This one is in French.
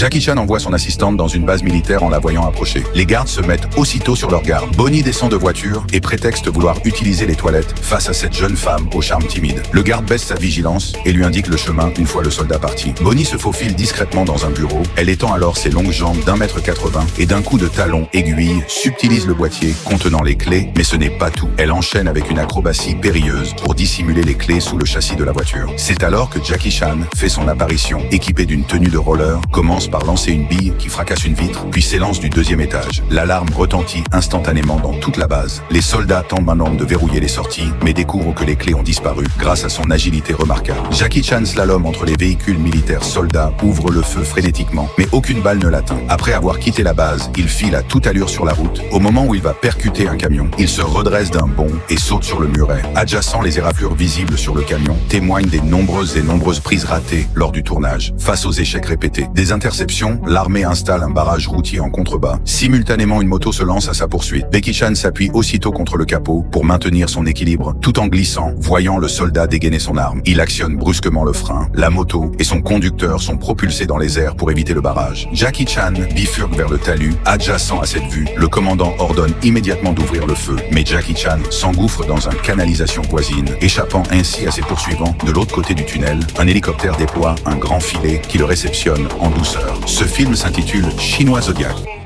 Jackie Chan envoie son assistante dans une base militaire en la voyant approcher. Les gardes se mettent aussitôt sur leur garde. Bonnie descend de voiture et prétexte vouloir utiliser les toilettes face à cette jeune femme au charme timide. Le garde baisse sa vigilance et lui indique le chemin une fois le soldat parti. Bonnie se faufile discrètement dans un bureau. Elle étend alors ses longues jambes d'1,80 m et d'un coup de talon aiguille subtilise le boîtier contenant les clés, mais ce n'est pas tout. Elle enchaîne avec une acrobatie périlleuse pour dissimuler les clés sous le châssis de la voiture. C'est alors que Jackie Chan fait son apparition, équipé d'une tenue de roller, commence par lancer une bille qui fracasse une vitre, puis s'élance du deuxième étage. L'alarme retentit instantanément dans toute la base. Les soldats tentent maintenant de verrouiller les sorties, mais découvrent que les clés ont disparu grâce à son agilité remarquable. Jackie Chan slalom entre les véhicules militaires soldats, ouvre le feu frénétiquement, mais aucune balle ne l'atteint. Après avoir quitté la base, il file à toute allure sur la route. Au moment où il va percuter un camion, il se redresse d'un bond et saute sur le muret. Adjacent, les éraflures visibles sur le camion témoignent des nombreuses prises ratées lors du tournage. Face aux échecs répétés des interceptions, l'armée installe un barrage routier en contrebas. Simultanément, une moto se lance à sa poursuite. Jackie Chan s'appuie aussitôt contre le capot pour maintenir son équilibre tout en glissant, voyant le soldat dégainer son arme. Il actionne brusquement le frein. La moto et son conducteur sont propulsés dans les airs pour éviter le barrage. Jackie Chan bifurque vers le talus. Adjacent à cette vue, le commandant ordonne immédiatement d'ouvrir le feu, mais Jackie Chan s'engouffre dans une canalisation voisine, échappant ainsi à ses poursuivants. De l'autre côté du tunnel, un hélicoptère déploie un grand filet qui le réceptionne en douceur. Ce film s'intitule Chinois Zodiac.